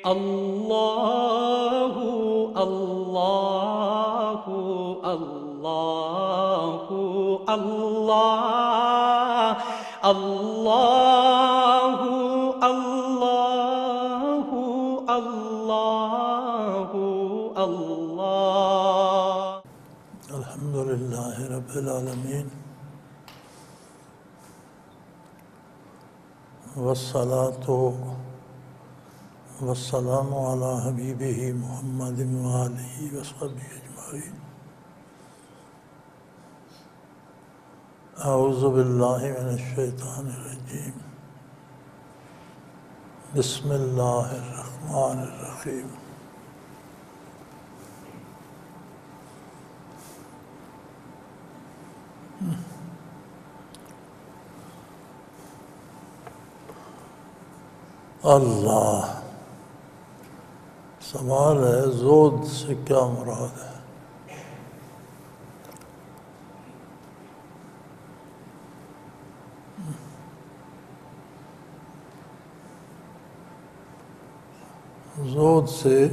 اللہ اللہ اللہ اللہ اللہ اللہ اللہ اللہ الحمدللہ رب العالمین والصلاة والسلام علی حبیبہ محمد وآلہ وصحبہ اجمعین۔ اعوذ باللہ من الشیطان الرجیم، بسم اللہ الرحمن الرحیم۔ اللہ، سوال ہے زود سے کیا مراد ہے؟ زود سے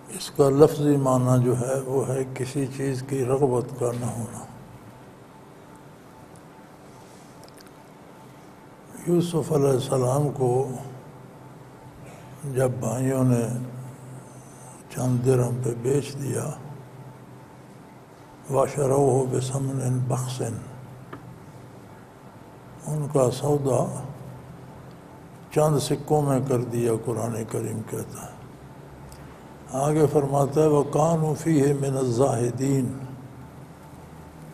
اس کا لفظی معنی جو ہے وہ ہے کسی چیز کی رغبت کا نہ ہونا۔ یوسف علیہ السلام کو جب بھائیوں نے چند درہم پہ بیچ دیا، وَشَرَوْهُ بِثَمَنٍ بَخْسٍ، ان کا سودا چند سکوں میں کر دیا، قرآن کریم کہتا ہے۔ آگے فرماتا ہے وَكَانُوا فِيهِ مِنَ الزَّاهِدِينَ،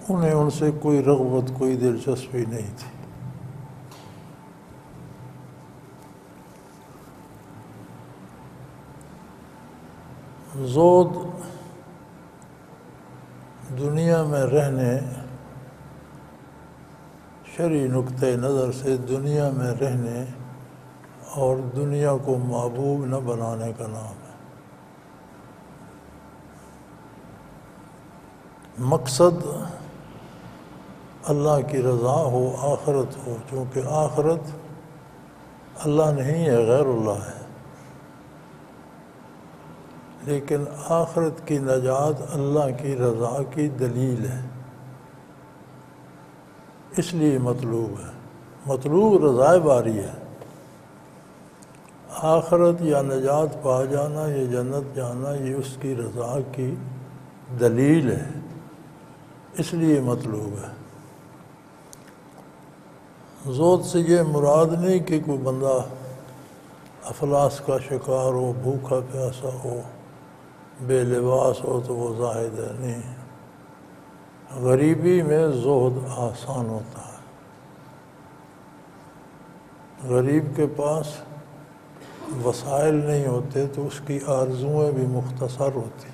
انہیں ان سے کوئی رغبت، کوئی دلچسپی نہیں تھی۔ زود دنیا میں رہنے، شرعی نقطۂ نظر سے دنیا میں رہنے اور دنیا کو محبوب نہ بنانے کا نام ہے۔ مقصد اللہ کی رضا ہو، آخرت ہو، چونکہ آخرت اللہ نہیں ہے، غیر اللہ ہے، لیکن آخرت کی نجات اللہ کی رضا کی دلیل ہے، اس لیے مطلوب ہے۔ مطلوب رضائے باری ہے۔ آخرت یا نجات پا جانا یا جنت جانا یہ اس کی رضا کی دلیل ہے، اس لیے مطلوب ہے۔ زود سے یہ مراد نہیں کہ کوئی بندہ افلاس کا شکار ہو، بھوکا پیاسا ہو، بے لباس ہو تو وہ زاہد ہے، نہیں۔ غریبی میں زہد آسان ہوتا ہے۔ غریب کے پاس وسائل نہیں ہوتے تو اس کی آرزوئیں بھی مختصر ہوتی۔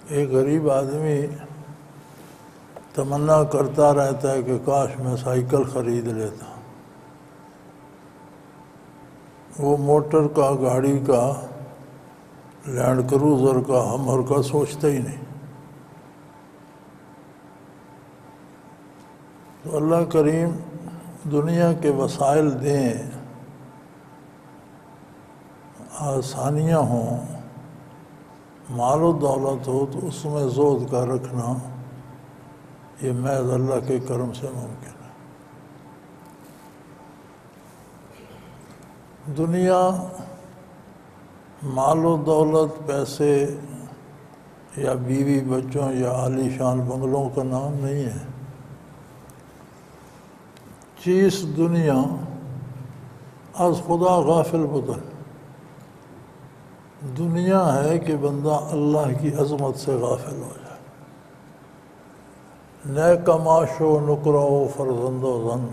ایک غریب آدمی تمنا کرتا رہتا ہے کہ کاش میں سائیکل خرید لیتا، وہ موٹر کا، گاڑی کا، لینڈ کروزر کا، ہمر کا سوچتا ہی نہیں۔ تو اللہ کریم دنیا کے وسائل دیں، آسانیاں ہوں، مال و دولت ہو، تو اس میں زہد کا رکھنا یہ محض اللہ کے کرم سے ممکن ہے۔ دنیا مال و دولت، پیسے یا بیوی بچوں یا عالی شان بنگلوں کا نام نہیں ہے۔ چیز دنیا از خدا غافل بدن، دنیا ہے کہ بندہ اللہ کی عظمت سے غافل ہو جائے۔ نیک معاش و نکرہ و فرزند و زن،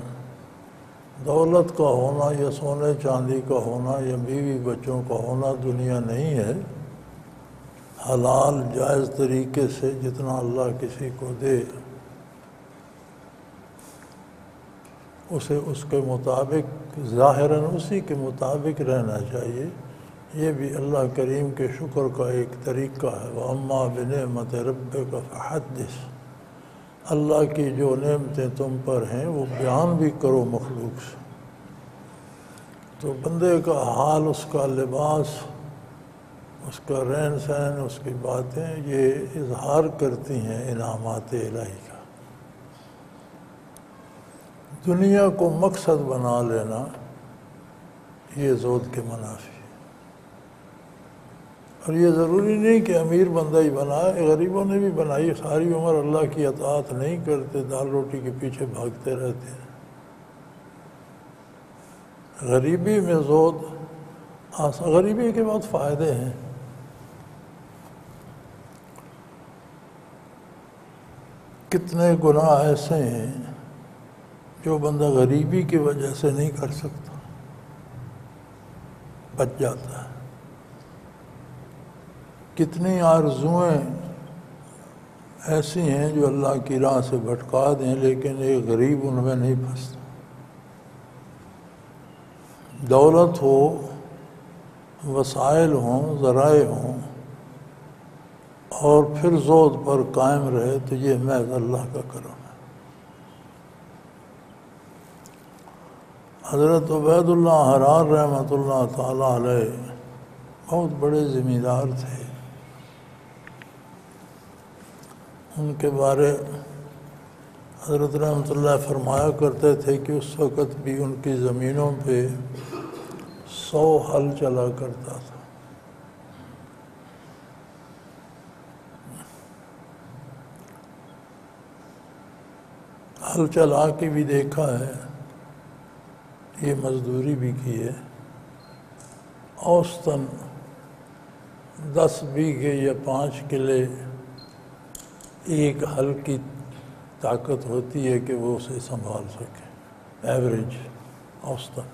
دولت کا ہونا یا سونے چاندی کا ہونا یا بیوی بچوں کا ہونا دنیا نہیں ہے۔ حلال جائز طریقے سے جتنا اللہ کسی کو دے اسے اس کے مطابق، ظاہراً اسی کے مطابق رہنا چاہیے۔ یہ بھی اللہ کریم کے شکر کا ایک طریقہ ہے۔ وَأَمَّا بِنِعْمَةِ رَبِّكَ فَحَدِّثْ، اللہ کی جو نعمتیں تم پر ہیں وہ بیان بھی کرو مخلوق سے۔ تو بندے کا حال، اس کا لباس، اس کا رہن سہن، اس کی باتیں، یہ اظہار کرتی ہیں انعامات الہی کا۔ دنیا کو مقصد بنا لینا یہ زہد کے منافی ہے۔ اور یہ ضروری نہیں کہ امیر بندہ ہی بنائے، غریبوں نے بھی بنائی، ساری عمر اللہ کی اطاعت نہیں کرتے، دال روٹی کے پیچھے بھاگتے رہتے ہیں۔ غریبی میں زہد، غریبی کے بہت فائدے ہیں۔ کتنے گناہ ایسے ہیں جو بندہ غریبی کی وجہ سے نہیں کر سکتا، بچ جاتا ہے۔ کتنی آرزوئیں ایسی ہیں جو اللہ کی راہ سے بھٹکا دیں، لیکن ایک غریب ان میں نہیں پھنستا۔ دولت ہو، وسائل ہوں، ذرائع ہوں، اور پھر زہد پر قائم رہے تو یہ محض اللہ کا کرم ہے۔ حضرت عبید اللہ حرار رحمۃ اللہ تعالیٰ علیہ بہت بڑے زمیندار تھے۔ ان کے بارے حضرت رحمۃ اللہ فرمایا کرتے تھے کہ اس وقت بھی ان کی زمینوں پہ 100 ہل چلا کرتا تھا۔ ہل چلا کے بھی دیکھا ہے، یہ مزدوری بھی کی ہے۔ اوسطاً 10 بیگھے یا 5 کلے ایک ہل کی طاقت ہوتی ہے کہ وہ اسے سنبھال سکے، ایوریج اوسطاً۔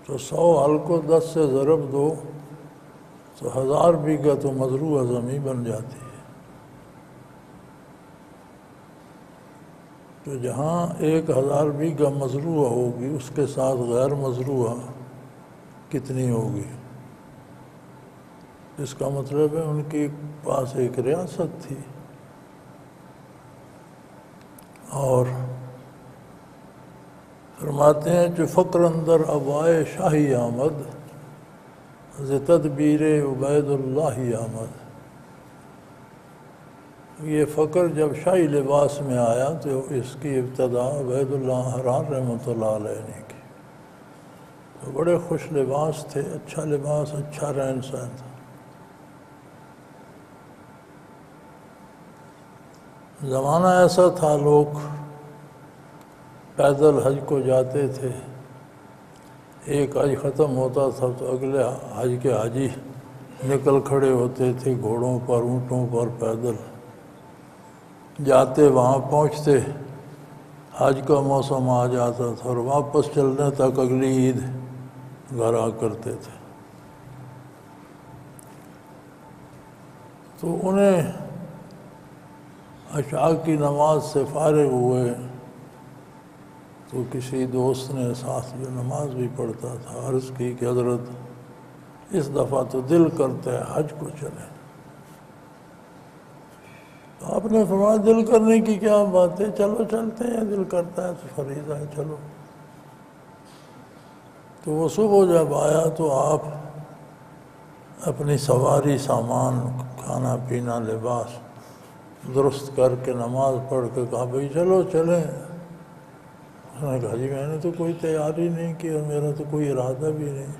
تو 100 ہل کو 10 سے ضرب دو تو 1000 بیگھہ تو مزروع زمین بن جاتی ہے۔ تو جہاں 1000 بیگھہ مزروع ہوگی، اس کے ساتھ غیر مزروع کتنی ہوگی؟ اس کا مطلب ہے ان کے پاس ایک ریاست تھی۔ اور فرماتے ہیں جو فقر اندر ابائے شاہی آمد، ز تدبیر عبید اللہ آمد۔ یہ فقر جب شاہی لباس میں آیا تو اس کی ابتدا عبید اللہ حرار رحمۃ اللہ علیہ نے کی۔ تو بڑے خوش لباس تھے، اچھا لباس، اچھا رہن سہن تھا۔ زمانہ ایسا تھا لوگ پیدل حج کو جاتے تھے، ایک حج ختم ہوتا تھا تو اگلے حج کے حاجی نکل کھڑے ہوتے تھے، گھوڑوں پر، اونٹوں پر، پیدل جاتے، وہاں پہنچتے، حج کا موسم آ جاتا تھا اور واپس چلنے تک اگلی عید گھر آ کرتے تھے۔ تو انہیں عشاء کی نماز سے فارغ ہوئے تو کسی دوست نے ساتھ جو نماز بھی پڑھتا تھا عرض کی کہ حضرت اس دفعہ تو دل کرتا ہے حج کو چلیں۔ تو آپ نے فرمایا دل کرنے کی کیا بات ہے، چلو چلتے ہیں، دل کرتا ہے تو فریضہ ہے، چلو۔ تو وہ صبح جب آیا تو آپ اپنی سواری، سامان، کھانا پینا، لباس درست کر کے نماز پڑھ کے کہا بھئی چلو چلیں۔ اس نے کہا جی میں نے تو کوئی تیاری نہیں کی اور میرا تو کوئی ارادہ بھی نہیں،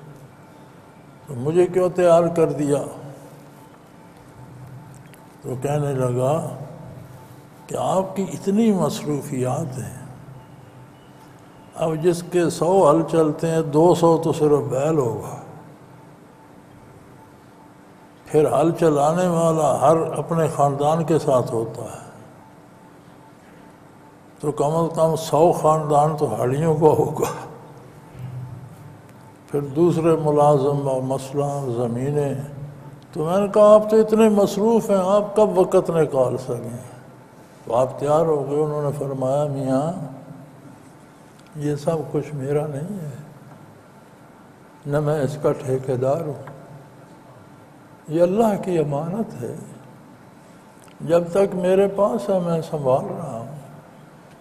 تو مجھے کیوں تیار کر دیا؟ تو کہنے لگا کہ آپ کی اتنی مصروفیات ہیں، اب جس کے 100 ہل چلتے ہیں 200 تو صرف بیل ہوگا، پھر ہل چلانے والا ہر اپنے خاندان کے ساتھ ہوتا ہے، تو کم از کم 100 خاندان تو ہڑیوں کا ہوگا، پھر دوسرے ملازم اور مسئلہ زمینیں۔ تو میں نے کہا آپ تو اتنے مصروف ہیں، آپ کب وقت نکال سکیں؟ تو آپ تیار ہو گئے۔ انہوں نے فرمایا میاں یہ سب کچھ میرا نہیں ہے، نہ میں اس کا ٹھیکیدار ہوں، یہ اللہ کی امانت ہے۔ جب تک میرے پاس ہے میں سنبھال رہا ہوں،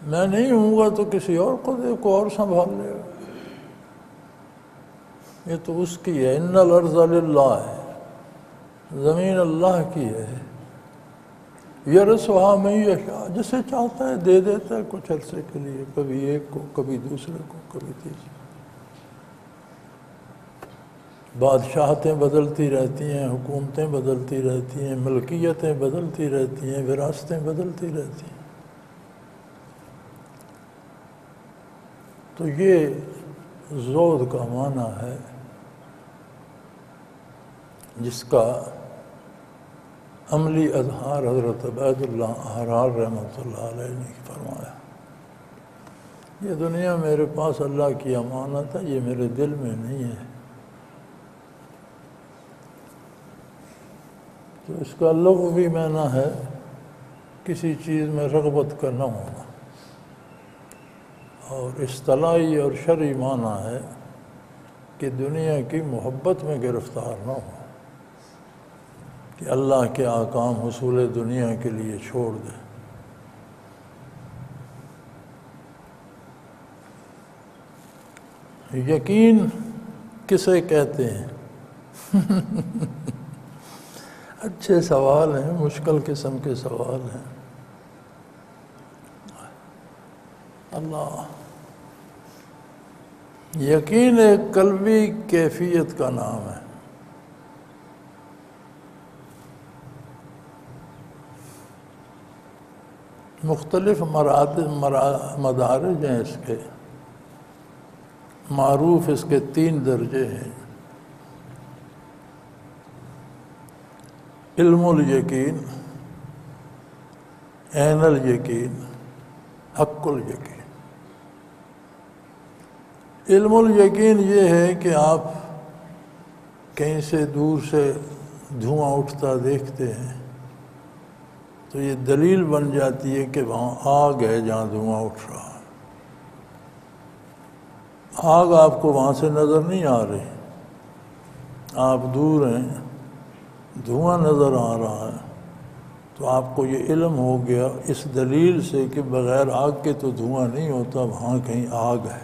میں نہیں ہوں گا تو کسی اور کو اور سنبھال لے گا۔ یہ تو اس کی ہے، ان الارض للہ ہے، زمین اللہ کی ہے، یرثھا من یشاء، جسے چاہتا ہے دے دیتا ہے کچھ عرصے کے لیے، کبھی ایک کو، کبھی دوسرے کو، کبھی تیسرے۔ بادشاہتیں بدلتی رہتی ہیں، حکومتیں بدلتی رہتی ہیں، ملکیتیں بدلتی رہتی ہیں، وراثتیں بدلتی رہتی ہیں۔ تو یہ زہد کا معنی ہے جس کا عملی اظہار حضرت عبید اللہ احرار رحمۃ اللہ علیہ نے فرمایا، یہ دنیا میرے پاس اللہ کی امانت ہے، یہ میرے دل میں نہیں ہے۔ تو اس کا لغوی معنی ہے کسی چیز میں رغبت کا نہ ہونا، اور اصطلاحی اور شرعی معنی ہے کہ دنیا کی محبت میں گرفتار نہ ہو، کہ اللہ کے احکام حصول دنیا کے لیے چھوڑ دے۔ یقین کسے کہتے ہیں؟ اچھے سوال ہیں، مشکل قسم کے سوال ہیں۔ اللہ، یقین ایک قلبی کیفیت کا نام ہے۔ مختلف مدارج ہیں اس کے، معروف اس کے 3 درجے ہیں: علم الیقین، عین الیقین، حق الیقین۔ علم الیقین یہ ہے کہ آپ کہیں سے دور سے دھواں اٹھتا دیکھتے ہیں تو یہ دلیل بن جاتی ہے کہ وہاں آگ ہے جہاں دھواں اٹھ رہا ہے۔ آگ آپ کو وہاں سے نظر نہیں آ رہی، آپ دور ہیں، دھواں نظر آ رہا ہے، تو آپ کو یہ علم ہو گیا اس دلیل سے کہ بغیر آگ کے تو دھواں نہیں ہوتا، وہاں کہیں آگ ہے۔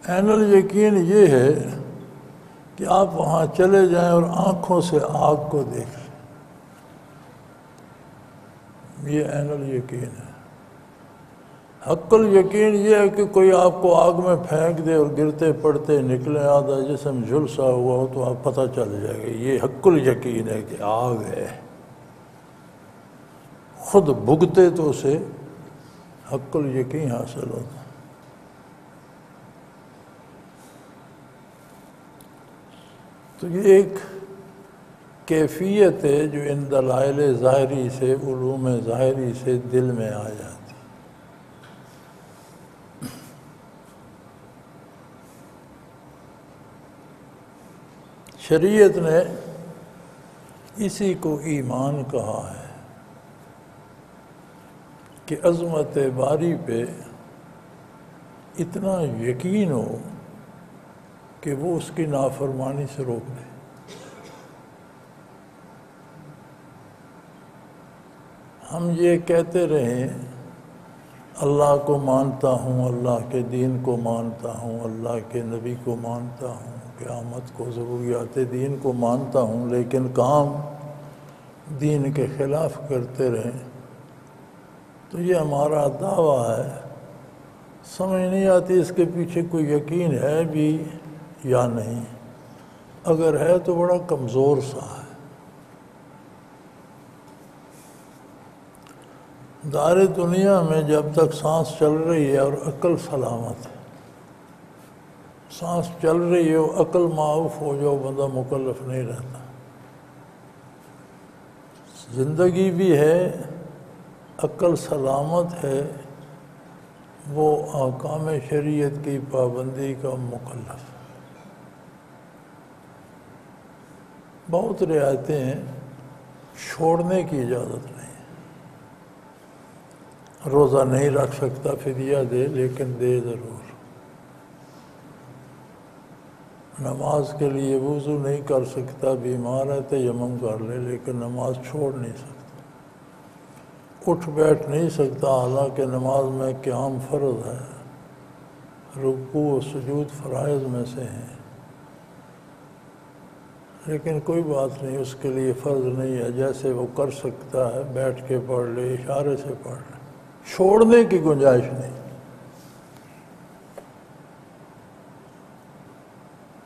عین الیقین یہ ہے کہ آپ وہاں چلے جائیں اور آنکھوں سے آگ کو دیکھ لیں، یہ عین الیقین ہے۔ حق الیقین یہ ہے کہ کوئی آپ کو آگ میں پھینک دے اور گرتے پڑتے نکلے، آدھا جسم جھلسا ہوا ہو تو آپ پتہ چل جائے گا، یہ حق الیقین ہے کہ آگ ہے۔ خود بھگتے تو اسے حق الیقین حاصل ہوتا۔ تو یہ ایک کیفیت ہے جو ان دلائل ظاہری سے، علوم ظاہری سے دل میں آ جاتی۔ شریعت نے اسی کو ایمان کہا ہے کہ عظمت باری پہ اتنا یقین ہو کہ وہ اس کی نافرمانی سے روک دے۔ ہم یہ کہتے رہیں اللہ کو مانتا ہوں، اللہ کے دین کو مانتا ہوں، اللہ کے نبی کو مانتا ہوں، قیامت کو، ضروریات دین کو مانتا ہوں، لیکن کام دین کے خلاف کرتے رہیں، تو یہ ہمارا دعویٰ ہے۔ سمجھ نہیں آتی اس کے پیچھے کوئی یقین ہے بھی یا نہیں، اگر ہے تو بڑا کمزور سا ہے۔ دار دنیا میں جب تک سانس چل رہی ہے اور عقل سلامت ہے، سانس چل رہی ہو، عقل معاف ہو جاؤ، بندہ مکلف نہیں رہتا۔ زندگی بھی ہے، عقل سلامت ہے، وہ احکام شریعت کی پابندی کا مکلف۔ بہت رعایتیں ہیں، چھوڑنے کی اجازت نہیں۔ روزہ نہیں رکھ سکتا، فدیہ دے، لیکن دے ضرور۔ نماز کے لیے وضو نہیں کر سکتا، بیمار ہے تیمم کر لے، لیکن نماز چھوڑ نہیں سکتا، اٹھ بیٹھ نہیں سکتا، حالانکہ نماز میں قیام فرض ہے، رکوع و سجود فرائض میں سے ہیں، لیکن کوئی بات نہیں، اس کے لیے فرض نہیں ہے، جیسے وہ کر سکتا ہے بیٹھ کے پڑھ لے، اشارے سے پڑھ لے، چھوڑنے کی گنجائش نہیں۔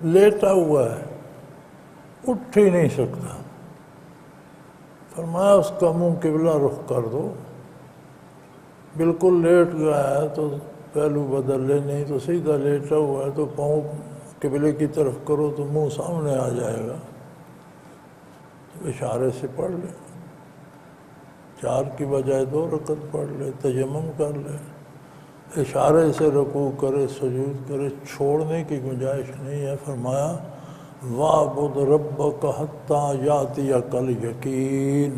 لیٹا ہوا ہے، اٹھ ہی نہیں سکتا، فرمایا اس کا منہ قبلہ رخ کر دو، بالکل لیٹ گیا ہے تو پہلو بدل لے، نہیں تو سیدھا لیٹا ہوا ہے تو پاؤں قبلے کی طرف کرو تو منہ سامنے آ جائے گا، تو اشارے سے پڑھ لے، 4 کی بجائے 2 رکعت پڑھ لے، تیمم کر لے، اشارے سے رکوع کرے، سجود کرے، چھوڑنے کی گنجائش نہیں ہے۔ فرمایا وَاعْبُدْ رَبَّكَ حَتَّى يَأْتِيَكَ الْيَقِينُ،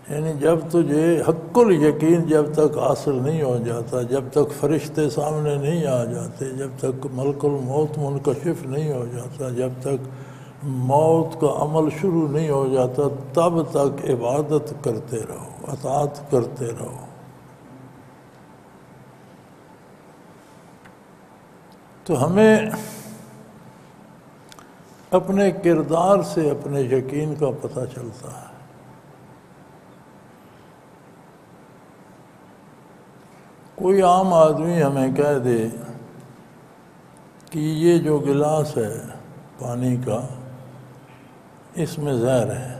یعنی جب تجھے حق الیقین جب تک حاصل نہیں ہو جاتا، جب تک فرشتے سامنے نہیں آ جاتے، جب تک ملک الموت منکشف نہیں ہو جاتا، جب تک موت کا عمل شروع نہیں ہو جاتا، تب تک عبادت کرتے رہو، اطاعت کرتے رہو۔ تو ہمیں اپنے کردار سے اپنے یقین کا پتہ چلتا ہے۔ کوئی عام آدمی ہمیں کہہ دے کہ یہ جو گلاس ہے پانی کا، اس میں زہر ہے،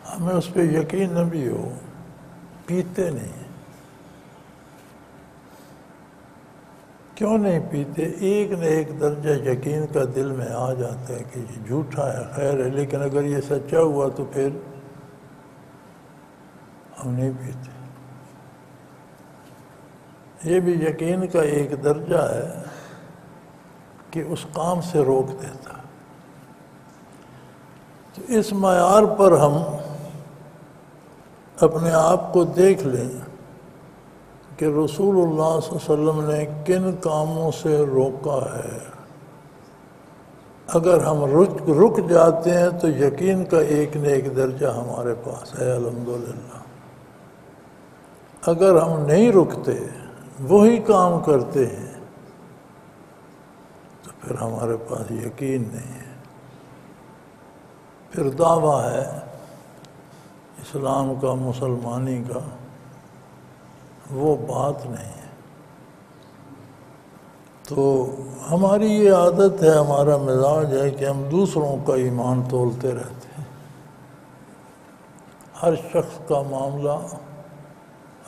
ہمیں اس پہ یقین نہ بھی ہو، پیتے نہیں۔ کیوں نہیں پیتے؟ ایک نہ ایک درجہ یقین کا دل میں آ جاتا ہے کہ یہ جھوٹا ہے، خیر ہے، لیکن اگر یہ سچا ہوا تو پھر ہم نہیں پیتے۔ یہ بھی یقین کا ایک درجہ ہے کہ اس کام سے روک دیتا۔ تو اس معیار پر ہم اپنے آپ کو دیکھ لیں کہ رسول اللہ صلی اللہ علیہ وسلم نے کن کاموں سے روکا ہے۔ اگر ہم رک جاتے ہیں تو یقین کا ایک نہ ایک درجہ ہمارے پاس ہے، الحمدللہ۔ اگر ہم نہیں رکتے، وہی کام کرتے ہیں، تو پھر ہمارے پاس یقین نہیں ہے، پھر دعویٰ ہے اسلام کا، مسلمانی کا، وہ بات نہیں ہے۔ تو ہماری یہ عادت ہے، ہمارا مزاج ہے کہ ہم دوسروں کا ایمان تولتے رہتے ہیں۔ ہر شخص کا معاملہ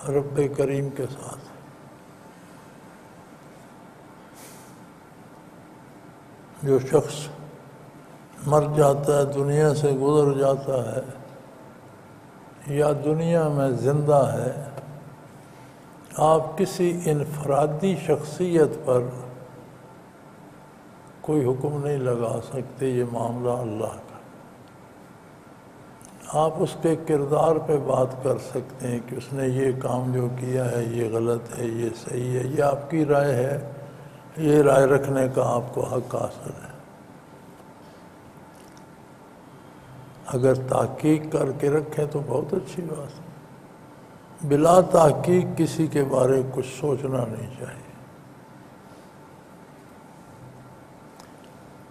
رب کریم کے ساتھ ہے۔ جو شخص مر جاتا ہے، دنیا سے گزر جاتا ہے، یا دنیا میں زندہ ہے، آپ کسی انفرادی شخصیت پر کوئی حکم نہیں لگا سکتے، یہ معاملہ اللہ کا۔ آپ اس کے کردار پہ بات کر سکتے ہیں کہ اس نے یہ کام جو کیا ہے یہ غلط ہے، یہ صحیح ہے، یہ آپ کی رائے ہے، یہ رائے رکھنے کا آپ کو حق حاصل ہے۔ اگر تحقیق کر کے رکھیں تو بہت اچھی بات ہے، بلا تحقیق کسی کے بارے کچھ سوچنا نہیں چاہیے۔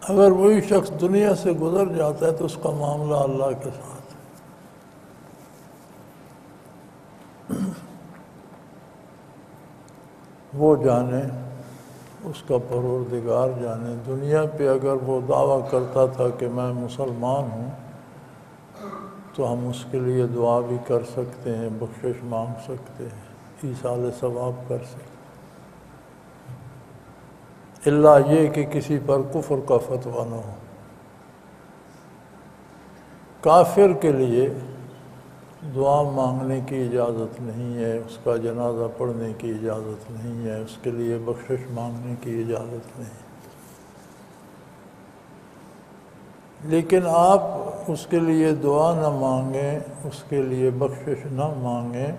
اگر وہی شخص دنیا سے گزر جاتا ہے تو اس کا معاملہ اللہ کے ساتھ ہے۔ وہ جانے، اس کا پروردگار جانے۔ دنیا پہ اگر وہ دعویٰ کرتا تھا کہ میں مسلمان ہوں، تو ہم اس کے لیے دعا بھی کر سکتے ہیں، بخشش مانگ سکتے ہیں، ایصال ثواب کر سکتے ہیں، الا یہ کہ کسی پر کفر کا فتویٰ نہ ہو۔ کافر کے لیے دعا مانگنے کی اجازت نہیں ہے، اس کا جنازہ پڑھنے کی اجازت نہیں ہے، اس کے لیے بخشش مانگنے کی اجازت نہیں ہے۔ لیکن آپ اس کے لیے دعا نہ مانگیں، اس کے لیے بخشش نہ مانگیں،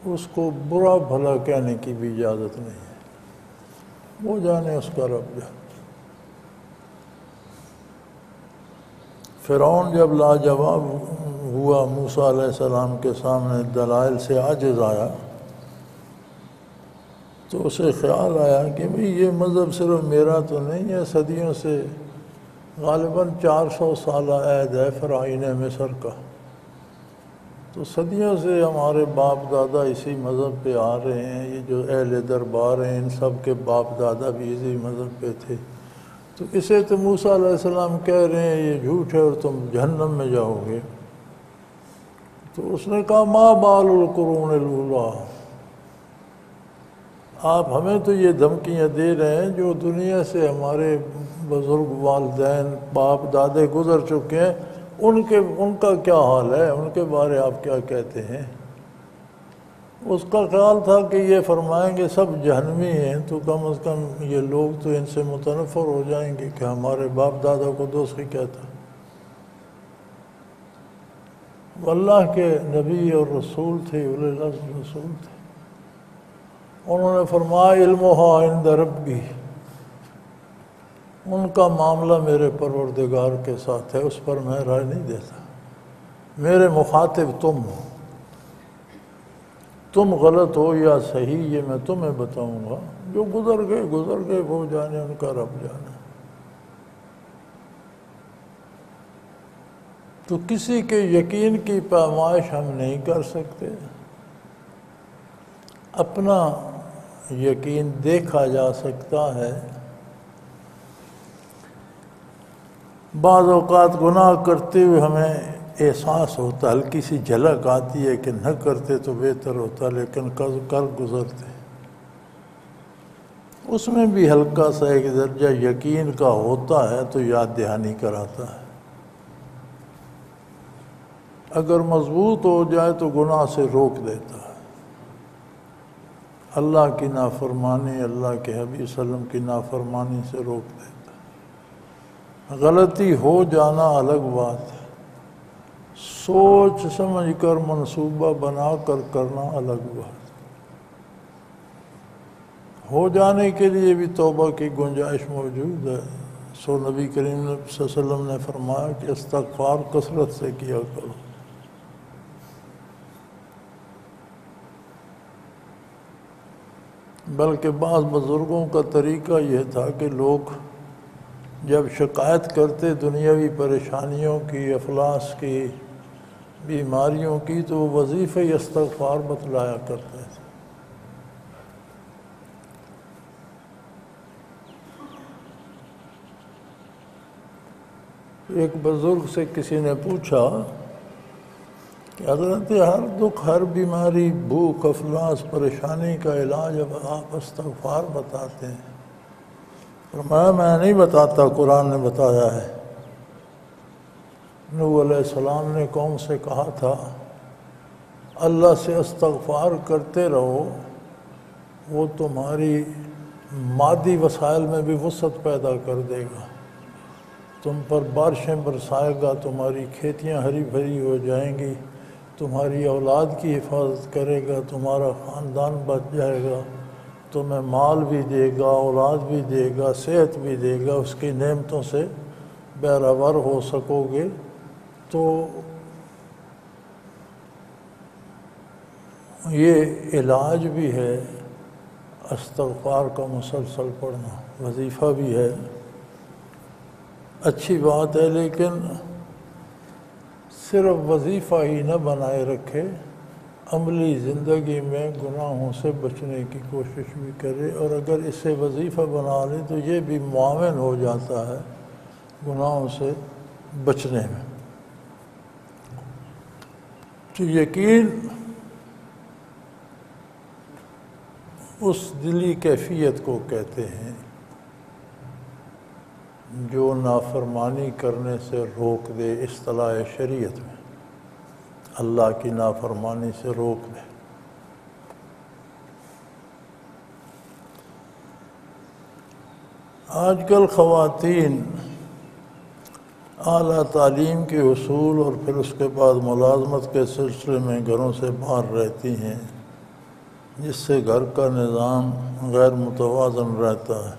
اس کو برا بھلا کہنے کی بھی اجازت نہیں ہے۔ وہ جانے اس کا رب جانے۔ فرعون جب لاجواب ہوا موسیٰ علیہ السلام کے سامنے، دلائل سے عاجز آیا، تو اسے خیال آیا کہ بھئی یہ مذہب صرف میرا تو نہیں ہے، صدیوں سے غالباً 400 سالہ عہد ہے فرعین مصر کا، تو صدیوں سے ہمارے باپ دادا اسی مذہب پہ آ رہے ہیں، یہ جو اہل دربار ہیں ان سب کے باپ دادا بھی اسی مذہب پہ تھے، تو اسے تو موسیٰ علیہ السلام کہہ رہے ہیں یہ جھوٹ ہے اور تم جہنم میں جاؤ گے۔ تو اس نے کہا ما بال القرون الاولیٰ، آپ ہمیں تو یہ دھمکیاں دے رہے ہیں، جو دنیا سے ہمارے بزرگ والدین باپ دادے گزر چکے ہیں ان کا کیا حال ہے، ان کے بارے آپ کیا کہتے ہیں؟ اس کا خیال تھا کہ یہ فرمائیں گے سب جہنمی ہیں تو کم از کم یہ لوگ تو ان سے متنفر ہو جائیں گے کہ ہمارے باپ دادا کو دوسری کہتا۔ وہ اللہ کے نبی اور رسول تھے، اولی العزم رسول تھے، انہوں نے فرمایا علمها عند ربی، ان کا معاملہ میرے پروردگار کے ساتھ ہے، اس پر میں رائے نہیں دیتا، میرے مخاطب تم ہو، تم غلط ہو یا صحیح یہ میں تمہیں بتاؤں گا، جو گزر گئے وہ جانے، ان کا رب جانے۔ تو کسی کے یقین کی پیمائش ہم نہیں کر سکتے، اپنا یقین دیکھا جا سکتا ہے۔ بعض اوقات گناہ کرتے ہوئے ہمیں احساس ہوتا، ہلکی سی جھلک آتی ہے کہ نہ کرتے تو بہتر ہوتا، لیکن کر گزرتے، اس میں بھی ہلکا سا ایک درجہ یقین کا ہوتا ہے تو یاد دہانی کراتا ہے۔ اگر مضبوط ہو جائے تو گناہ سے روک دیتا ہے، اللہ کی نافرمانی، اللہ کے حبیب صلی اللہ علیہ وسلم کی نافرمانی سے روک دیتا ہے۔ غلطی ہو جانا الگ بات ہے، سوچ سمجھ کر منصوبہ بنا کر کرنا الگ بات ہے۔ ہو جانے کے لیے بھی توبہ کی گنجائش موجود ہے، سو نبی کریم صلی اللہ علیہ وسلم نے فرمایا کہ استغفار کثرت سے کیا کرو۔ بلکہ بعض بزرگوں کا طریقہ یہ تھا کہ لوگ جب شکایت کرتے دنیاوی پریشانیوں کی، افلاس کی، بیماریوں کی، تو وہ وظیفہ استغفار بتلایا کرتے تھے۔ ایک بزرگ سے کسی نے پوچھا کہ حضرت ہر دکھ، ہر بیماری، بھوک، افلاس، پریشانی کا علاج اب آپ استغفار بتاتے ہیں۔ فرمایا میں نہیں بتاتا، قرآن نے بتایا ہے۔ نوح علیہ السلام نے قوم سے کہا تھا اللہ سے استغفار کرتے رہو، وہ تمہاری مادی وسائل میں بھی وسعت پیدا کر دے گا، تم پر بارشیں برسائے گا، تمہاری کھیتیاں ہری بھری ہو جائیں گی، تمہاری اولاد کی حفاظت کرے گا، تمہارا خاندان بچ جائے گا، تمہیں مال بھی دے گا، اولاد بھی دے گا، صحت بھی دے گا، اس کی نعمتوں سے بہرور ہو سکو گے۔ تو یہ علاج بھی ہے، استغفار کا مسلسل پڑھنا وظیفہ بھی ہے، اچھی بات ہے، لیکن صرف وظیفہ ہی نہ بنائے رکھے، عملی زندگی میں گناہوں سے بچنے کی کوشش بھی کرے، اور اگر اسے وظیفہ بنا لے تو یہ بھی معاون ہو جاتا ہے گناہوں سے بچنے میں۔ تو یقین اس دلی کیفیت کو کہتے ہیں جو نافرمانی کرنے سے روک دے، اصطلاح شریعت میں اللہ کی نافرمانی سے روک دے۔ آج کل خواتین اعلیٰ تعلیم کے حصول اور پھر اس کے بعد ملازمت کے سلسلے میں گھروں سے باہر رہتی ہیں، جس سے گھر کا نظام غیر متوازن رہتا ہے۔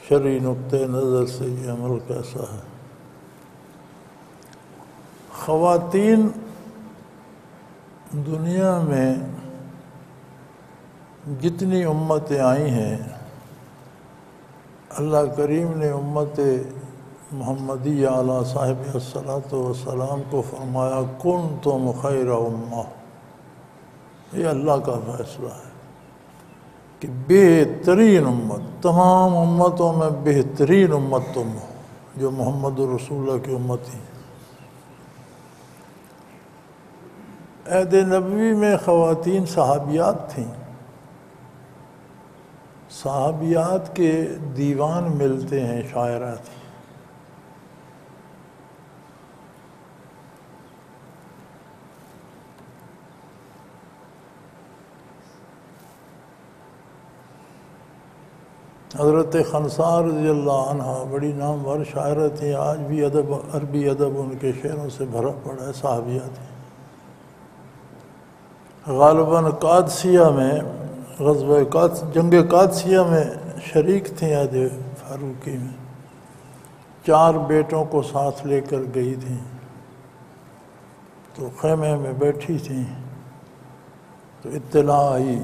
شرعی نقطۂ نظر سے یہ عمل کیسا ہے؟ خواتین دنیا میں جتنی امتیں آئی ہیں، اللہ کریم نے امت محمدیہ علیہ صاحب الصلاۃ والسلام کو فرمایا کنتم خیر امہ۔ یہ اللہ کا فیصلہ ہے کہ بہترین امت، تمام امتوں میں بہترین امت تم ہو جو محمد رسول اللہ کی امت ہیں۔ عہد نبوی میں خواتین صحابیات تھیں، صحابیات کے دیوان ملتے ہیں، شاعرات تھیں۔ حضرت خنسا رضی اللہ عنہ بڑی نامور شاعرہ تھیں، آج بھی عربی ادب ان کے شعروں سے بھرا پڑا ہے، صحابیات ہیں۔ غالباً قادسیہ میں جنگ قادسیہ میں شریک تھیں، عہد فاروقی میں 4 بیٹوں کو ساتھ لے کر گئی تھیں، تو خیمے میں بیٹھی تھیں تو اطلاع آئی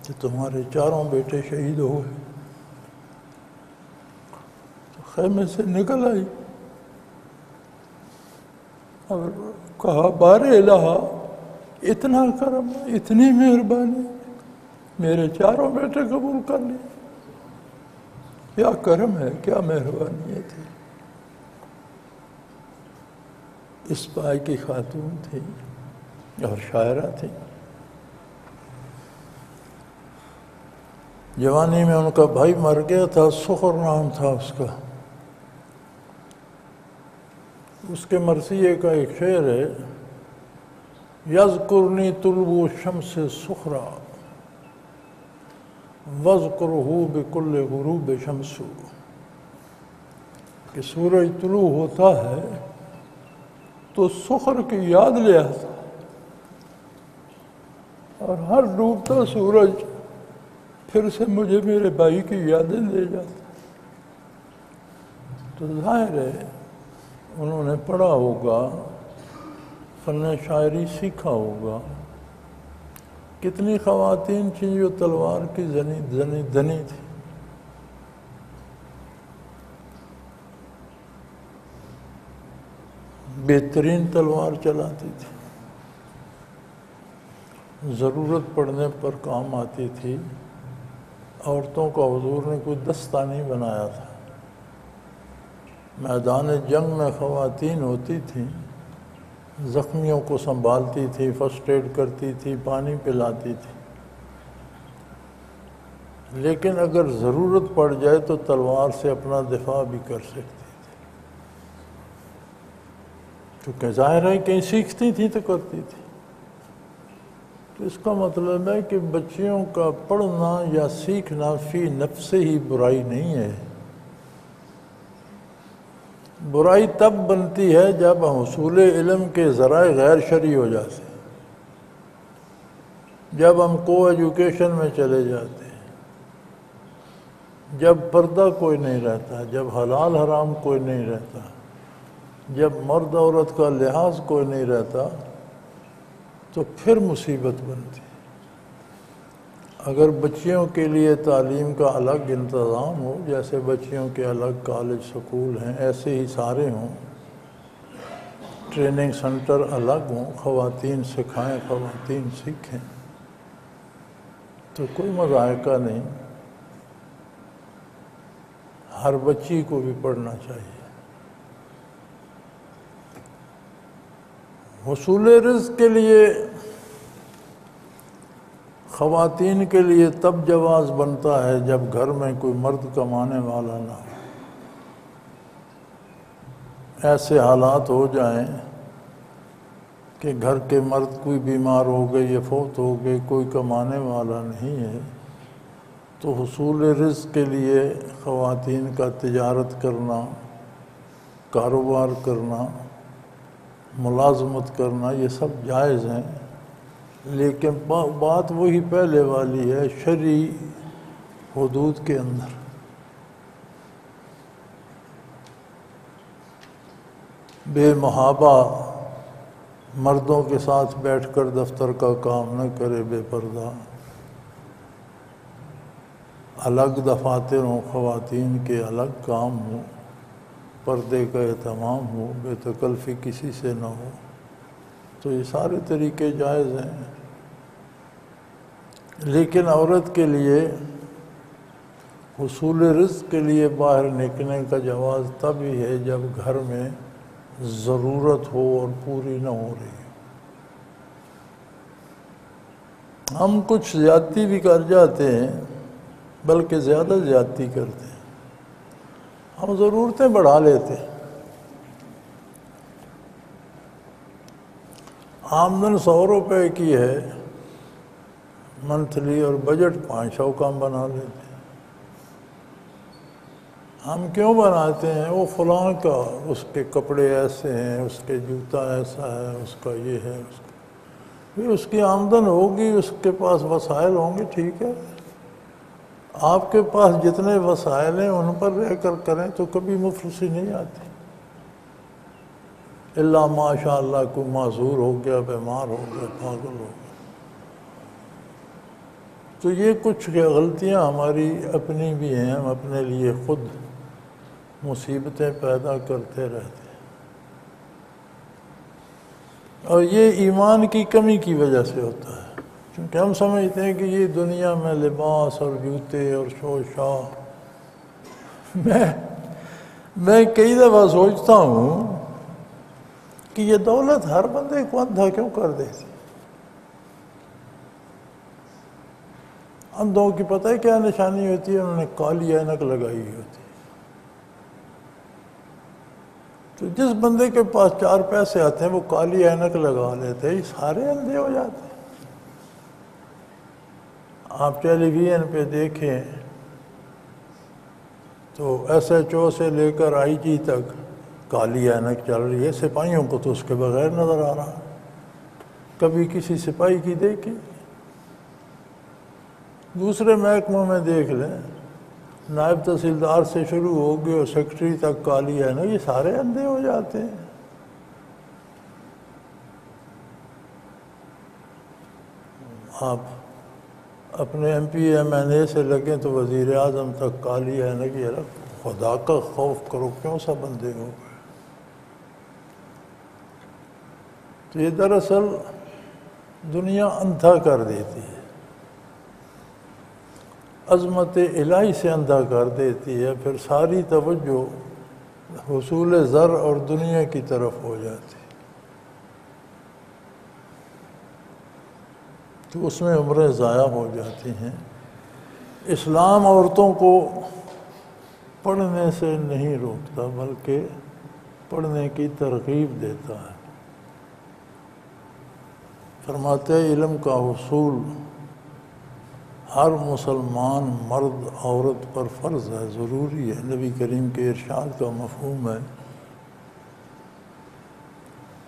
کہ تمہارے 4 بیٹے شہید ہو گئے۔ تو خیمے سے نکل آئی اور کہا بار الہ، اتنا کرم، اتنی مہربانی، میرے 4 بیٹے قبول کر لیے، کیا کرم ہے، کیا مہربانی ہے تھی۔ اس پائے کی خاتون تھی اور شاعرہ تھی۔ جوانی میں ان کا بھائی مر گیا تھا، سخر نام تھا اس کا۔ اس کے مرثیے کا ایک شعر ہے، یذکرنی طلوع الشمس سخرا واذکرہ بکل غروب شمس، کہ سورج طلوع ہوتا ہے تو سخر کی یاد لے آتا، اور ہر ڈوبتا سورج پھر سے مجھے میرے بھائی کی یادیں لے جاتا۔ تو ظاہر ہے انہوں نے پڑھا ہوگا، فن شاعری سیکھا ہوگا۔ کتنی خواتین تھیں جو تلوار کی دھنی تھی۔ بہترین تلوار چلاتی تھی، ضرورت پڑنے پر کام آتی تھی۔ عورتوں کا حضور نے کوئی دستہ نہیں بنایا تھا، میدان جنگ میں خواتین ہوتی تھیں، زخمیوں کو سنبھالتی تھی، فرسٹ ایڈ کرتی تھی، پانی پلاتی تھی، لیکن اگر ضرورت پڑ جائے تو تلوار سے اپنا دفاع بھی کر سکتی تھی، کیونکہ ظاہر ہے کہیں سیکھتی تھی تو کرتی تھی۔ تو اس کا مطلب ہے کہ بچیوں کا پڑھنا یا سیکھنا فی نفس ہی برائی نہیں ہے۔ برائی تب بنتی ہے جب حصول علم کے ذرائع غیر شرعی ہو جاتے ہیں، جب ہم کو ایجوکیشن میں چلے جاتے ہیں، جب پردہ کوئی نہیں رہتا، جب حلال حرام کوئی نہیں رہتا، جب مرد عورت کا لحاظ کوئی نہیں رہتا، تو پھر مصیبت بنتی ہے۔ اگر بچیوں کے لیے تعلیم کا الگ انتظام ہو، جیسے بچیوں کے الگ کالج سکول ہیں، ایسے ہی سارے ہوں، ٹریننگ سنٹر الگ ہوں، خواتین سکھائیں، خواتین سیکھیں، تو کوئی مذائقہ نہیں، ہر بچی کو بھی پڑھنا چاہیے۔ حصول رزق کے لیے خواتین کے لیے تب جواز بنتا ہے جب گھر میں کوئی مرد کمانے والا نہ ہو۔ ایسے حالات ہو جائیں کہ گھر کے مرد کوئی بیمار ہو گئے یا فوت ہو گئے، کوئی کمانے والا نہیں ہے، تو حصول رزق کے لیے خواتین کا تجارت کرنا، کاروبار کرنا، ملازمت کرنا، یہ سب جائز ہیں، لیکن بات وہی پہلے والی ہے، شرعی حدود کے اندر۔ بے محابہ مردوں کے ساتھ بیٹھ کر دفتر کا کام نہ کرے بے پردہ، الگ دفاتر ہوں، خواتین کے الگ کام ہوں، پردے کا اہتمام ہو، بے تکلفی کسی سے نہ ہو، تو یہ سارے طریقے جائز ہیں۔ لیکن عورت کے لیے حصول رزق کے لیے باہر نکلنے کا جواز تب ہی ہے جب گھر میں ضرورت ہو اور پوری نہ ہو رہی ہو۔ ہم کچھ زیادتی بھی کر جاتے ہیں، بلکہ زیادہ زیادتی کرتے ہیں، ہم ضرورتیں بڑھا لیتے ہیں۔ آمدن 100 روپے کی ہے منتھلی اور بجٹ 500 کا بنا لیتے ہیں۔ ہم کیوں بناتے ہیں؟ وہ فلاں کا، اس کے کپڑے ایسے ہیں، اس کے جوتا ایسا ہے، اس کا یہ ہے، اس کی آمدن ہوگی، اس کے پاس وسائل ہوں گے، ٹھیک ہے۔ آپ کے پاس جتنے وسائل ہیں ان پر رہ کر کریں تو کبھی مفلسی نہیں آتی، اللہ ماشاء اللہ کو معذور ہو گیا، بیمار ہو گیا، پاگل ہو گیا۔ تو یہ کچھ غلطیاں ہماری اپنی بھی ہیں، ہم اپنے لیے خود مصیبتیں پیدا کرتے رہتے ہیں، اور یہ ایمان کی کمی کی وجہ سے ہوتا ہے، کیونکہ ہم سمجھتے ہیں کہ یہ دنیا میں لباس اور جوتے اور شو شاہ۔ میں کئی دفعہ سوچتا ہوں کہ یہ دولت ہر بندے کو اندھا کیوں کر دیتی؟ اندھوں کی پتہ ہے کیا نشانی ہوتی ہے؟ انہوں نے کالی اینک لگائی ہوتی ہے۔ تو جس بندے کے پاس 4 پیسے آتے ہیں وہ کالی اینک لگا لیتے ہیں، یہ سارے اندھے ہو جاتے ہیں۔ آپ ٹیلی ویژن پہ دیکھیں تو SHO سے لے کر IG تک کالی اینک چل رہی ہے، سپاہیوں کو تو اس کے بغیر نظر آ رہا ہے۔ کبھی کسی سپاہی کی دیکھی؟ دوسرے محکموں میں دیکھ لیں، نائب تحصیلدار سے شروع ہو گئے اور سیکرٹری تک کالی اینک، یہ سارے اندھے ہو جاتے ہیں۔ آپ اپنے MP MNA سے لگیں تو وزیر اعظم تک کالی اینک، یہ خدا کا خوف کرو، کیوں سا بندے ہو گئے؟ تو یہ دراصل دنیا اندھا کر دیتی ہے، عظمت الہی سے اندھا کر دیتی ہے، پھر ساری توجہ حصول زر اور دنیا کی طرف ہو جاتی ہے، تو اس میں عمریں ضائع ہو جاتی ہیں۔ اسلام عورتوں کو پڑھنے سے نہیں روکتا، بلکہ پڑھنے کی ترغیب دیتا ہے۔ فرماتے ہیں علم کا حصول ہر مسلمان مرد عورت پر فرض ہے، ضروری ہے۔ نبی کریم کے ارشاد کا مفہوم ہے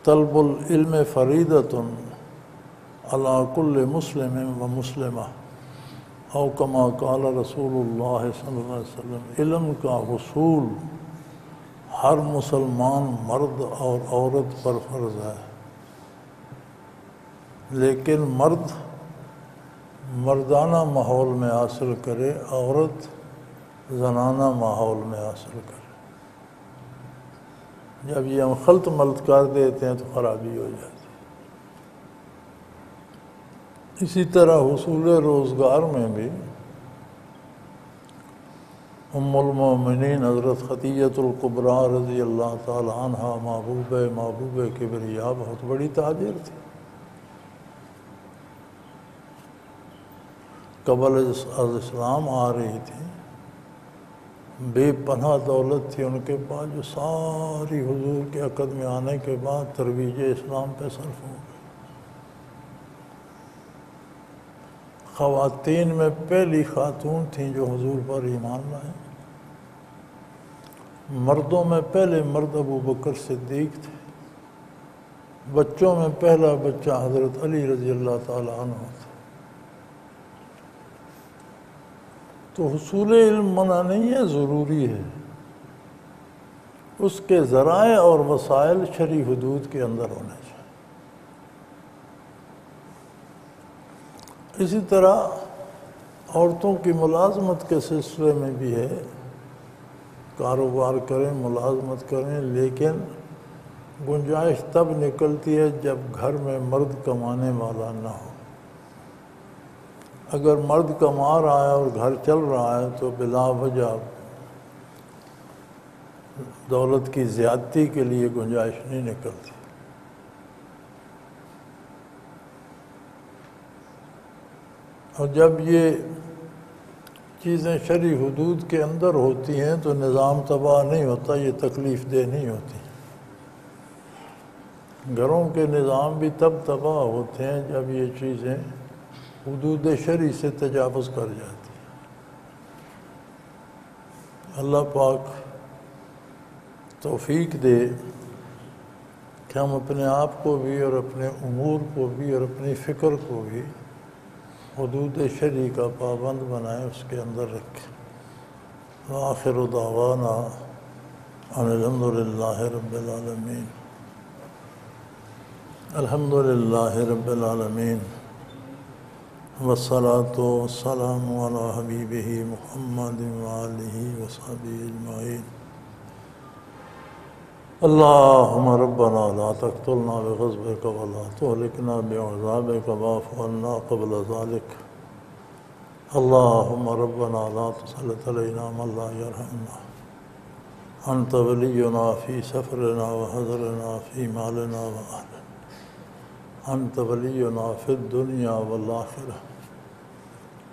طلب العلم فریضۃ علی کل مسلم و مسلمہ، او کما قال رسول اللہ صلی اللہ علیہ وسلم، علم کا حصول ہر مسلمان مرد اور عورت پر فرض ہے، لیکن مرد مردانہ ماحول میں حاصل کرے، عورت زنانہ ماحول میں حاصل کرے۔ جب یہ ہم خلط ملط کر دیتے ہیں تو خرابی ہو جاتی ہے۔ اسی طرح حصول روزگار میں بھی ام المومنین حضرت خدیجہ الکبریٰ رضی اللہ تعالی عنہ محبوب کبریاء بہت بڑی تاجر تھی، قبل از اسلام آ رہی تھی، بے پناہ دولت تھی ان کے پاس، جو ساری حضور کے عقد میں آنے کے بعد ترویج اسلام پہ صرف ہو گئی۔ خواتین میں پہلی خاتون تھیں جو حضور پر ایمان لائیں۔ مردوں میں پہلے مرد ابو بکر صدیق تھے، بچوں میں پہلا بچہ حضرت علی رضی اللہ تعالیٰ عنہ تھا۔ تو حصول علم منع نہیں ہے، ضروری ہے، اس کے ذرائع اور وسائل شرعی حدود کے اندر ہونے چاہیے۔ اسی طرح عورتوں کی ملازمت کے سلسلے میں بھی ہے، کاروبار کریں، ملازمت کریں، لیکن گنجائش تب نکلتی ہے جب گھر میں مرد کمانے والا نہ ہو۔ اگر مرد کما رہا ہے اور گھر چل رہا ہے تو بلا وجہ دولت کی زیادتی کے لیے گنجائش نہیں نکلتی۔ اور جب یہ چیزیں شرعی حدود کے اندر ہوتی ہیں تو نظام تباہ نہیں ہوتا، یہ تکلیف دہ نہیں ہوتی۔ گھروں کے نظام بھی تب تباہ ہوتے ہیں جب یہ چیزیں حدود شرعی سے تجاوز کر جاتی ہیں۔ اللہ پاک توفیق دے کہ ہم اپنے آپ کو بھی اور اپنے امور کو بھی اور اپنی فکر کو بھی حدود شرعی کا پابند بنائیں، اس کے اندر رکھیں۔ وآخر دعوانا ان الحمد للہ رب العالمین۔ الحمد للہ رب العالمین والصلاة والسلام علی حبیبہ محمد وآلہ وصحبہ اجمعین۔ اللہم ربنا لا تقتلنا بغضبک ولا تہلکنا بعذابک واعف عنا قبل ذلک۔ اللہم ربنا لا تسلط علینا من لا یرحمنا، انت ولینا فی سفرنا وحضرنا فی مالنا وأہلنا، انت ولینا فی الدنیا والآخرہ،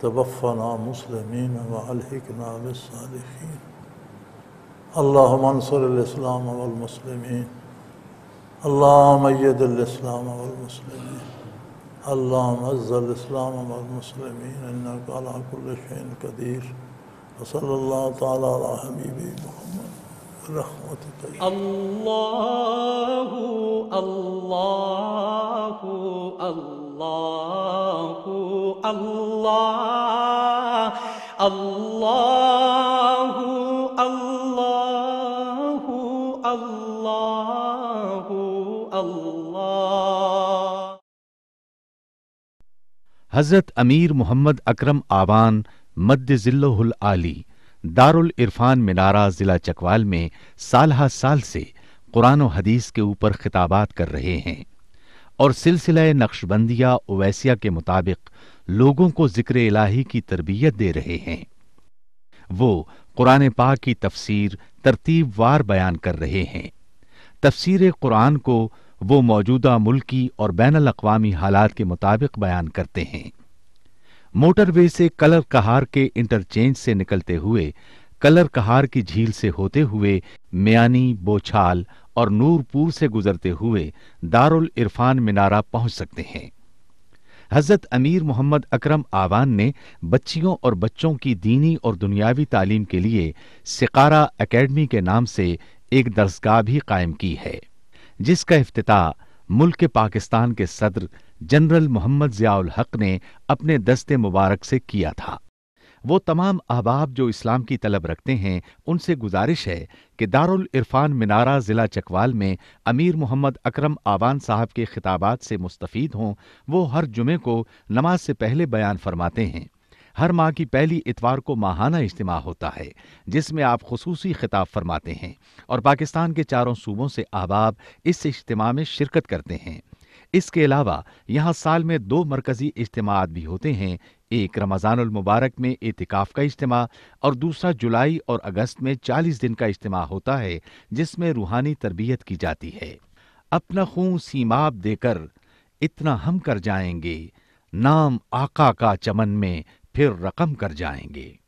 توفنا مسلمین والحقنا بالصالحین۔ اللہم انصر الاسلام والمسلمین، اللہم اید الاسلام والمسلمین، اللہم اعز الاسلام والمسلمین، انک علی کل شیء قدیر۔ وصلی اللہ تعالی علی حبیبہ محمد برحمتک۔ اللہ اللہ اللہ اللہ اللہ اللہ اللہ اللہ۔ حضرت امیر محمد اکرم آوان مد ظلہ العالی دارالعرفان منارہ ضلع چکوال میں سالہ سال سے قرآن و حدیث کے اوپر خطابات کر رہے ہیں اور سلسلہ نقشبندیہ اویسیہ کے مطابق لوگوں کو ذکر الہی کی تربیت دے رہے ہیں۔ وہ قرآن پاک کی تفسیر ترتیب وار بیان کر رہے ہیں۔ تفسیر قرآن کو وہ موجودہ ملکی اور بین الاقوامی حالات کے مطابق بیان کرتے ہیں۔ موٹر وے سے کلر کہار کے انٹرچینج سے نکلتے ہوئے، کلر کہار کی جھیل سے ہوتے ہوئے، میانی، بوچھال اور نورپور سے گزرتے ہوئے دارالعرفان منارہ پہنچ سکتے ہیں۔ حضرت امیر محمد اکرم آوان نے بچیوں اور بچوں کی دینی اور دنیاوی تعلیم کے لیے سقارہ اکیڈمی کے نام سے ایک درسگاہ بھی قائم کی ہے، جس کا افتتاح ملک پاکستان کے صدر جنرل محمد ضیاء الحق نے اپنے دست مبارک سے کیا تھا۔ وہ تمام احباب جو اسلام کی طلب رکھتے ہیں ان سے گزارش ہے کہ دارالعرفان منارہ ضلع چکوال میں امیر محمد اکرم آوان صاحب کے خطابات سے مستفید ہوں۔ وہ ہر جمعے کو نماز سے پہلے بیان فرماتے ہیں۔ ہر ماہ کی پہلی اتوار کو ماہانہ اجتماع ہوتا ہے جس میں آپ خصوصی خطاب فرماتے ہیں اور پاکستان کے چاروں صوبوں سے احباب اس اجتماع میں شرکت کرتے ہیں۔ اس کے علاوہ یہاں سال میں 2 مرکزی اجتماعات بھی ہوتے ہیں، ایک رمضان المبارک میں اعتکاف کا اجتماع اور دوسرا جولائی اور اگست میں 40 دن کا اجتماع ہوتا ہے جس میں روحانی تربیت کی جاتی ہے۔ اپنا خون سیماب دے کر اتنا ہم کر جائیں گے، نام آقا کا چمن میں پھر رقم کر جائیں گے۔